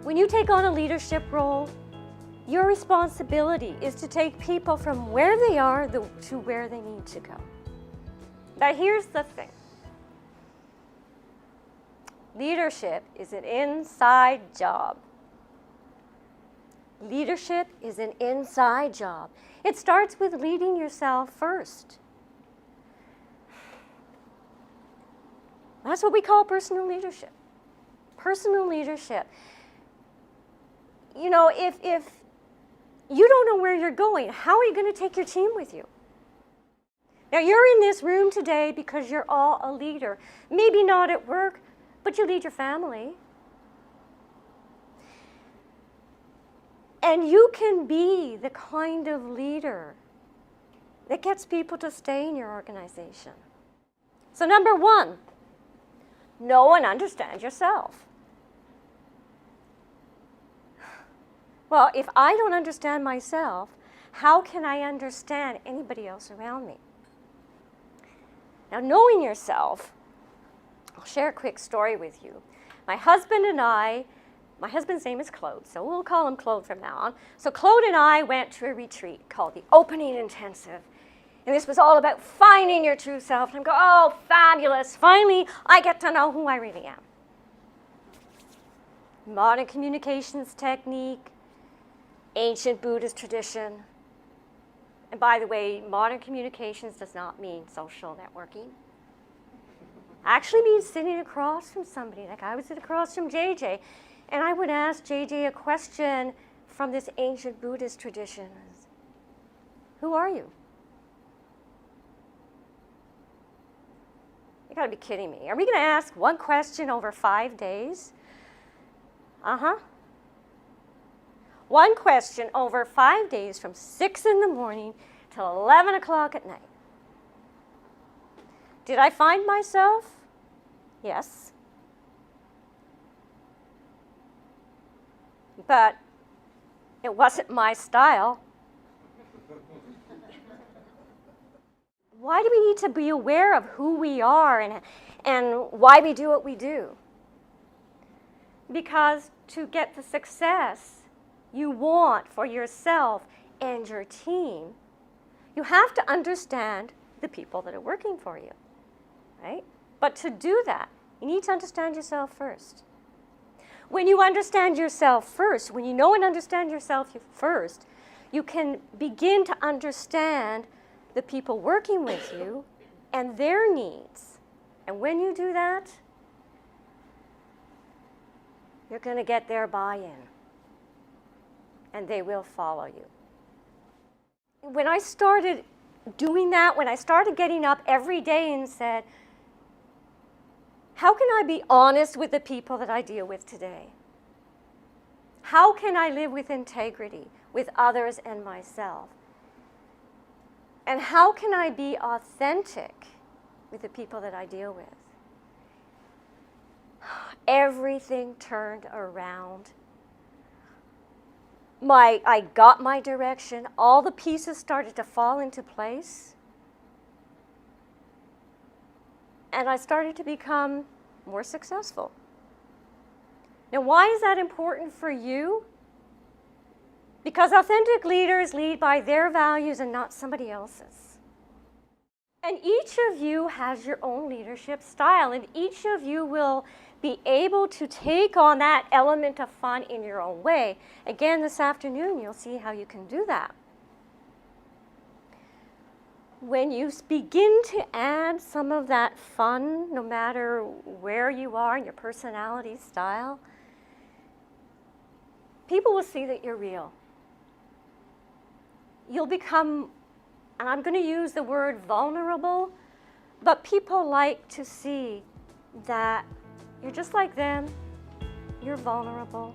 When you take on a leadership role, your responsibility is to take people from where they are to where they need to go. Now here's the thing. Leadership is an inside job. Leadership is an inside job. It starts with leading yourself first. That's what we call personal leadership. Personal leadership. You know, if you don't know where you're going, how are you going to take your team with you? Now, you're in this room today because you're all a leader. Maybe not at work, but you lead your family. And you can be the kind of leader that gets people to stay in your organization. So number one, know and understand yourself. Well, if I don't understand myself, how can I understand anybody else around me? Now, knowing yourself, I'll share a quick story with you. My husband and I, my husband's name is Claude, so we'll call him Claude from now on. So Claude and I went to a retreat called the Opening Intensive. And this was all about finding your true self. And I'm going, oh, fabulous. Finally, I get to know who I really am. Modern communications technique, ancient Buddhist tradition. And by the way, modern communications does not mean social networking. Actually means sitting across from somebody. Like I would sit across from JJ, and I would ask JJ a question from this ancient Buddhist tradition. Who are you? You gotta be kidding me. Are we gonna ask one question over 5 days? Uh-huh. One question over 5 days from 6 in the morning till 11 o'clock at night. Did I find myself? Yes. But it wasn't my style. Why do we need to be aware of who we are and why we do what we do? Because to get the success you want for yourself and your team, you have to understand the people that are working for you, right? But to do that, you need to understand yourself first. When you understand yourself first, when you know and understand yourself first, you can begin to understand the people working with you and their needs. And when you do that, you're going to get their buy-in. And they will follow you. When I started doing that, when I started getting up every day and said, how can I be honest with the people that I deal with today? How can I live with integrity with others and myself? And how can I be authentic with the people that I deal with? Everything turned around. I got my direction. All the pieces started to fall into place. And I started to become more successful. Now, why is that important for you? Because authentic leaders lead by their values and not somebody else's. And each of you has your own leadership style, and each of you will be able to take on that element of fun in your own way. Again, this afternoon, you'll see how you can do that. When you begin to add some of that fun, no matter where you are in your personality style, people will see that you're real. You'll become, and I'm going to use the word vulnerable, but people like to see that you're just like them, you're vulnerable,